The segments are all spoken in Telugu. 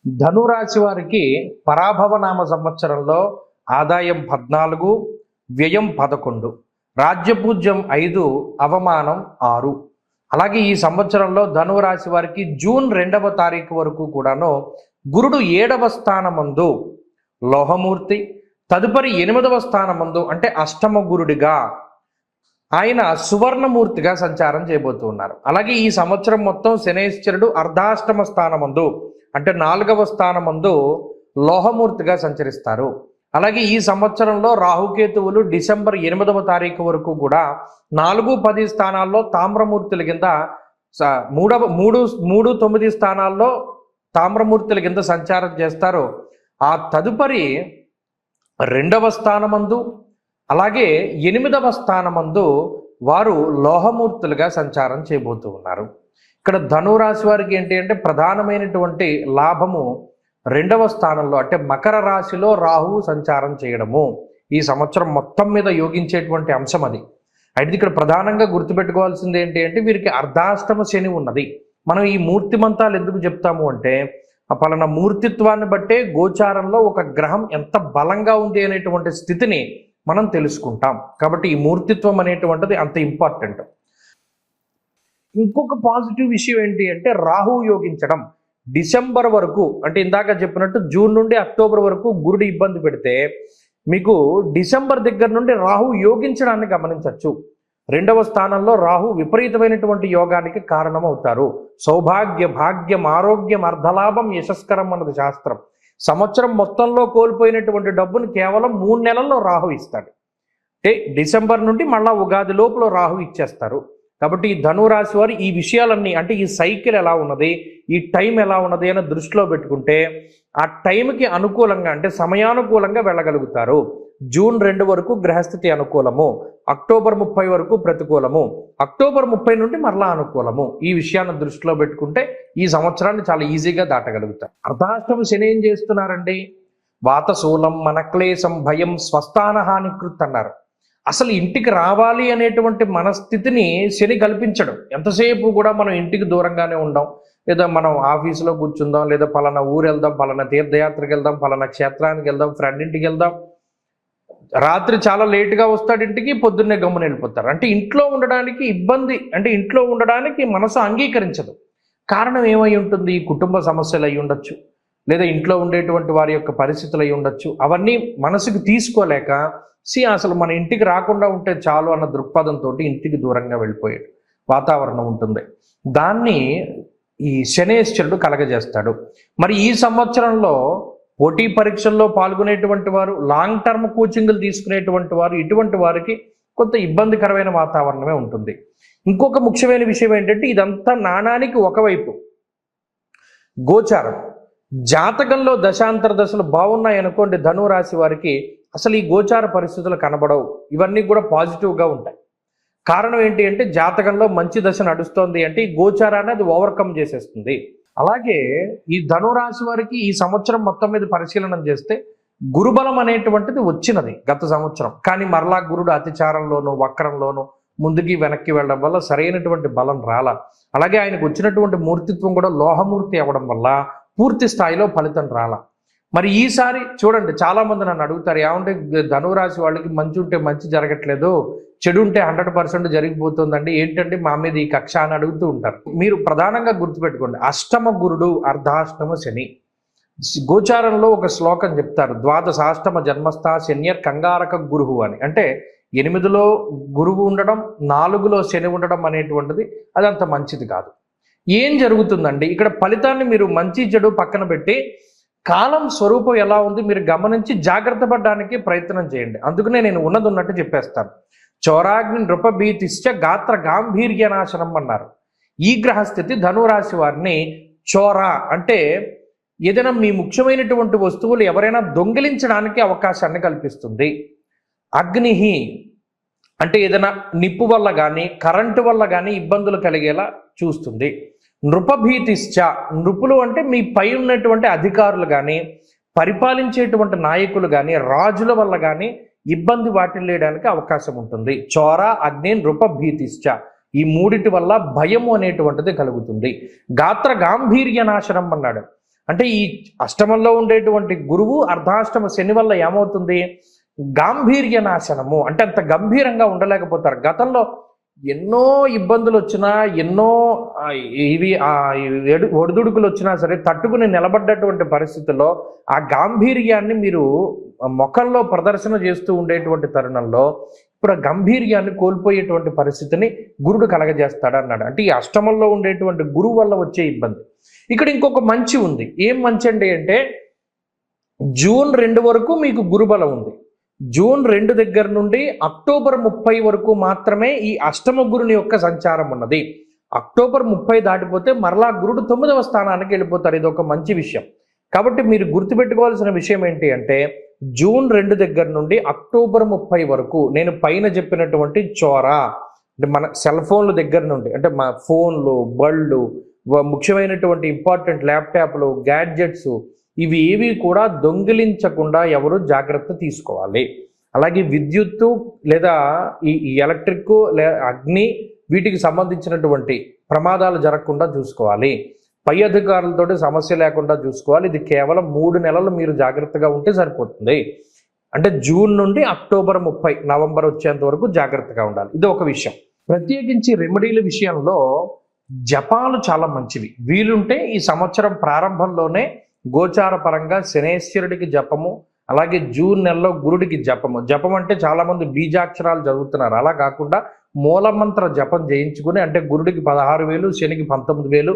ధనురాశి వారికి పరాభవనామ సంవత్సరంలో ఆదాయం 14, వ్యయం 11, రాజ్యపూజ్యం 5, అవమానం 6. అలాగే ఈ సంవత్సరంలో ధనురాశి వారికి జూన్ 2వ తారీఖు వరకు కూడాను గురుడు 7వ స్థానమందు లోహమూర్తి, తదుపరి 8వ స్థానమందు అంటే అష్టమ గురుడిగా ఆయన సువర్ణమూర్తిగా సంచారం చేయబోతున్నారు. అలాగే ఈ సంవత్సరం మొత్తం శనేశ్వరుడు అర్ధాష్టమ స్థానమందు అంటే 4వ స్థానమందు లోహమూర్తిగా సంచరిస్తారు. అలాగే ఈ సంవత్సరంలో రాహుకేతువులు డిసెంబర్ 8వ తారీఖు వరకు కూడా 4, 10 స్థానాల్లో తామ్రమూర్తుల కింద 3, 9 స్థానాల్లో తామ్రమూర్తుల కింద సంచారం చేస్తారు. ఆ తదుపరి 2వ స్థానమందు అలాగే 8వ స్థానమందు వారు లోహమూర్తులుగా సంచారం చేయబోతూ ఉన్నారు. ఇక్కడ ధనురాశి వారికి ఏంటి అంటే ప్రధానమైనటువంటి లాభము 2వ స్థానంలో అంటే మకర రాశిలో రాహువు సంచారం చేయడము ఈ సంవత్సరం మొత్తం మీద యోగించేటువంటి అంశం అది. అయితే ఇక్కడ ప్రధానంగా గుర్తుపెట్టుకోవాల్సింది ఏంటి అంటే వీరికి అర్ధాష్టమ శని ఉన్నది. మనం ఈ మూర్తిమంతాలు ఎందుకు చెప్తాము అంటే పలానా మూర్తిత్వాన్ని బట్టే గోచారంలో ఒక గ్రహం ఎంత బలంగా ఉంది అనేటువంటి స్థితిని మనం తెలుసుకుంటాం. కాబట్టి ఈ మూర్తిత్వం అనేటువంటిది అంత ఇంపార్టెంట్. ఇంకొక పాజిటివ్ విషయం ఏంటి అంటే రాహువు యోగించడం. డిసెంబర్ వరకు అంటే ఇందాక చెప్పినట్టు జూన్ నుండి అక్టోబర్ వరకు గురుడు ఇబ్బంది పెడితే మీకు డిసెంబర్ దగ్గర నుండి రాహువు యోగించడాన్ని గమనించవచ్చు. 2వ స్థానంలో రాహు విపరీతమైనటువంటి యోగానికి కారణమవుతారు. సౌభాగ్య, భాగ్యం, ఆరోగ్యం, అర్ధలాభం, యశస్కరం అన్నది శాస్త్రం. సంవత్సరం మొత్తంలో కోల్పోయినటువంటి డబ్బును కేవలం 3 నెలల్లో రాహు ఇస్తాడు. అంటే డిసెంబర్ నుండి మళ్ళా ఉగాది లోపల రాహు ఇచ్చేస్తారు. కాబట్టి ఈ ధనురాశి వారు ఈ విషయాలన్నీ అంటే ఈ సైకిల్ ఎలా ఉన్నది, ఈ టైం ఎలా ఉన్నది అని దృష్టిలో పెట్టుకుంటే ఆ టైంకి అనుకూలంగా అంటే సమయానుకూలంగా వెళ్ళగలుగుతారు. జూన్ 2 వరకు గ్రహస్థితి అనుకూలము, అక్టోబర్ 30 వరకు ప్రతికూలము, అక్టోబర్ 30 నుండి మరలా అనుకూలము. ఈ విషయాన్ని దృష్టిలో పెట్టుకుంటే ఈ సంవత్సరాన్ని చాలా ఈజీగా దాటగలుగుతారు. అర్ధాష్టమ శని ఏం చేస్తున్నారండి? వాతశూలం, మనక్లేశం, భయం, స్వస్థాన హానికృత్ అన్నారు. అసలు ఇంటికి రావాలి అనేటువంటి మనస్థితిని శని కల్పించడం. ఎంతసేపు కూడా మనం ఇంటికి దూరంగానే ఉందాం, లేదా మనం ఆఫీసులో కూర్చుందాం, లేదా పలానా ఊరు వెళ్దాం, పలానా తీర్థయాత్రకు వెళ్దాం, పలానా క్షేత్రానికి వెళ్దాం, ఫ్రెండ్ ఇంటికి వెళ్దాం. రాత్రి చాలా లేటుగా వస్తాడు ఇంటికి, పొద్దున్నే గమ్మున వెళ్ళిపోతారు. అంటే ఇంట్లో ఉండడానికి ఇబ్బంది, అంటే ఇంట్లో ఉండడానికి మనసు అంగీకరించదు. కారణం ఏమై ఉంటుంది? కుటుంబ సమస్యలు అయి ఉండొచ్చు, లేదా ఇంట్లో ఉండేటువంటి వారి యొక్క పరిస్థితులు అయి ఉండొచ్చు. అవన్నీ మనసుకు తీసుకోలేక అసలు మన ఇంటికి రాకుండా ఉంటే చాలు అన్న దృక్పథంతో ఇంటికి దూరంగా వెళ్ళిపోయాడు వాతావరణం ఉంటుంది. దాన్ని ఈ శనేశ్వరుడు కలగజేస్తాడు. మరి ఈ సంవత్సరంలో పోటీ పరీక్షల్లో పాల్గొనేటువంటి వారు, లాంగ్ టర్మ్ కోచింగ్లు తీసుకునేటువంటి వారు, ఇటువంటి వారికి కొంత ఇబ్బందికరమైన వాతావరణమే ఉంటుంది. ఇంకొక ముఖ్యమైన విషయం ఏంటంటే ఇదంతా నాణానికి ఒకవైపు. గోచారం జాతకంలో దశాంతర దశలు బాగున్నాయి అనుకోండి, ధనురాశి వారికి అసలు ఈ గోచార పరిస్థితులు కనబడవు. ఇవన్నీ కూడా పాజిటివ్గా ఉంటాయి. కారణం ఏంటి అంటే జాతకంలో మంచి దశ నడుస్తోంది అంటే ఈ గోచారాన్ని అది ఓవర్కమ్ చేసేస్తుంది. అలాగే ఈ ధనురాశి వారికి ఈ సంవత్సరం మొత్తం మీద పరిశీలన చేస్తే గురుబలం అనేటువంటిది వచ్చినది గత సంవత్సరం. కానీ మరలా గురుడు అతిచారంలోనూ వక్రంలోనూ ముందుకి వెనక్కి వెళ్ళడం వల్ల సరైనటువంటి బలం రాల. అలాగే ఆయనకు వచ్చినటువంటి మూర్తిత్వం కూడా లోహమూర్తి అవ్వడం వల్ల పూర్తి స్థాయిలో ఫలితం రాల. మరి ఈసారి చూడండి, చాలామంది నన్ను అడుగుతారు, ఏమంటే ధనురాశి వాళ్ళకి మంచి ఉంటే మంచి జరగట్లేదు, చెడు ఉంటే 100% జరిగిపోతుందండి, ఏంటంటే మా మీద ఈ కక్ష అని అడుగుతూ ఉంటారు. మీరు ప్రధానంగా గుర్తుపెట్టుకోండి, అష్టమ గురుడు అర్ధాష్టమ శని. గోచారంలో ఒక శ్లోకం చెప్తారు, ద్వాదశాష్టమ జన్మస్థ శన్యర్ కంగారక గురువు అని. అంటే 8లో గురువు ఉండడం, 4లో శని ఉండడం అనేటువంటిది అది అంత మంచిది కాదు. ఏం జరుగుతుందండి ఇక్కడ? ఫలితాన్ని మీరు మంచి చెడు పక్కన పెట్టి కాలం స్వరూపం ఎలా ఉంది మీరు గమనించి జాగ్రత్త పడడానికి ప్రయత్నం చేయండి. అందుకనే నేను ఉన్నది ఉన్నట్టు చెప్పేస్తాను. చోరాగ్ని నృపభీతిశ్చ గాత్ర గాంభీర్య నాశనం అన్నారు. ఈ గ్రహస్థితి ధనురాశి వారిని చోర అంటే ఏదైనా మీ ముఖ్యమైనటువంటి వస్తువులు ఎవరైనా దొంగిలించడానికి అవకాశాన్ని కల్పిస్తుంది. అగ్నిహి అంటే ఏదైనా నిప్పు వల్ల కానీ కరెంటు వల్ల కానీ ఇబ్బందులు కలిగేలా చూస్తుంది. నృపభీతిశ్చ, నృపులు అంటే మీ పై ఉన్నటువంటి అధికారులు కానీ పరిపాలించేటువంటి నాయకులు కానీ రాజుల వల్ల కానీ ఇబ్బంది వాటిల్లేయడానికి అవకాశం ఉంటుంది. చోర, అగ్ని, నృపభీతిశ్చ ఈ మూడిటి వల్ల భయము అనేటువంటిది కలుగుతుంది. గాత్ర గాంభీర్య నాశనం అన్నాడు. అంటే ఈ అష్టమంలో ఉండేటువంటి గురువు అర్ధాష్టమ శని వల్ల ఏమవుతుంది, గాంభీర్య నాశనము, అంటే అంత గంభీరంగా ఉండలేకపోతారు. గతంలో ఎన్నో ఇబ్బందులు వచ్చినా, ఎన్నో ఒడిదుడుకులు వచ్చినా సరే తట్టుకుని నిలబడ్డటువంటి పరిస్థితుల్లో ఆ గాంభీర్యాన్ని మీరు ముఖంలో ప్రదర్శన చేస్తూ ఉండేటువంటి తరుణంలో ఇప్పుడు ఆ గంభీర్యాన్ని కోల్పోయేటువంటి పరిస్థితిని గురుడు కలగజేస్తాడు అన్నాడు. అంటే ఈ అష్టమంలో ఉండేటువంటి గురువు వల్ల వచ్చే ఇబ్బంది. ఇక్కడ ఇంకొక మంచి ఉంది. ఏం మంచి అండి అంటే జూన్ 2 వరకు మీకు గురుబలం ఉంది. జూన్ 2 దగ్గర నుండి అక్టోబర్ 30 వరకు మాత్రమే ఈ అష్టమ గురుని యొక్క సంచారం ఉన్నది. అక్టోబర్ 30 దాటిపోతే మరలా గురుడు 9వ స్థానానికి వెళ్ళిపోతారు. ఇది ఒక మంచి విషయం. కాబట్టి మీరు గుర్తుపెట్టుకోవాల్సిన విషయం ఏంటి అంటే జూన్ 2 దగ్గర నుండి అక్టోబర్ 30 వరకు నేను పైన చెప్పినటువంటి చోరా, అంటే మన సెల్ ఫోన్ల దగ్గర నుండి, అంటే మా ఫోన్లు, బళ్ళు, ముఖ్యమైనటువంటి ఇంపార్టెంట్ ల్యాప్టాప్లు, గ్యాడ్జెట్స్, ఇవి ఏవి కూడా దొంగిలించకుండా ఎవరు జాగ్రత్త తీసుకోవాలి. అలాగే విద్యుత్తు లేదా ఈ ఎలక్ట్రిక్ అగ్ని వీటికి సంబంధించినటువంటి ప్రమాదాలు జరగకుండా చూసుకోవాలి. పై అధికారులతో సమస్య లేకుండా చూసుకోవాలి. ఇది కేవలం 3 నెలలు మీరు జాగ్రత్తగా ఉంటే సరిపోతుంది. అంటే జూన్ నుండి అక్టోబర్ 30 నవంబర్ వచ్చేంత వరకు జాగ్రత్తగా ఉండాలి. ఇది ఒక విషయం. ప్రత్యేకించి రెమెడీల విషయంలో జపాలు చాలా మంచివి. వీలుంటే ఈ సంవత్సరం ప్రారంభంలోనే గోచార పరంగా శనేశ్వరుడికి జపము, అలాగే జూన్ నెలలో గురుడికి జపము. జపం అంటే చాలా మంది బీజాక్షరాలు చదువుతున్నారు. అలా కాకుండా మూలమంత్ర జపం చేయించుకుని, అంటే గురుడికి 16,000, శనికి 19,000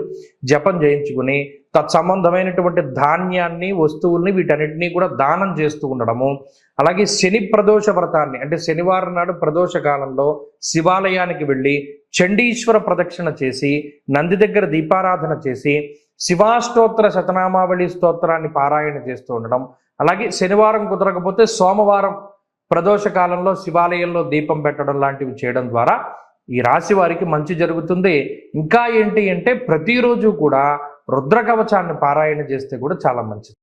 జపం చేయించుకుని తత్సంబంధమైనటువంటి ధాన్యాన్ని, వస్తువుల్ని, వీటన్నిటినీ కూడా దానం చేస్తూ ఉండడము. అలాగే శని ప్రదోష వ్రతాన్ని, అంటే శనివారం నాడు ప్రదోష కాలంలో శివాలయానికి వెళ్ళి చండీశ్వర ప్రదక్షిణ చేసి, నంది దగ్గర దీపారాధన చేసి, శివాష్టోత్తర శతనామావళి స్తోత్రాన్ని పారాయణ చేస్తూ ఉండడం. అలాగే శనివారం కుదరకపోతే సోమవారం ప్రదోష కాలంలో శివాలయంలో దీపం పెట్టడం లాంటివి చేయడం ద్వారా ఈ రాశి వారికి మంచి జరుగుతుంది. ఇంకా ఏంటి అంటే ప్రతిరోజు కూడా రుద్ర కవచాన్ని పారాయణ చేస్తే కూడా చాలా మంచిది.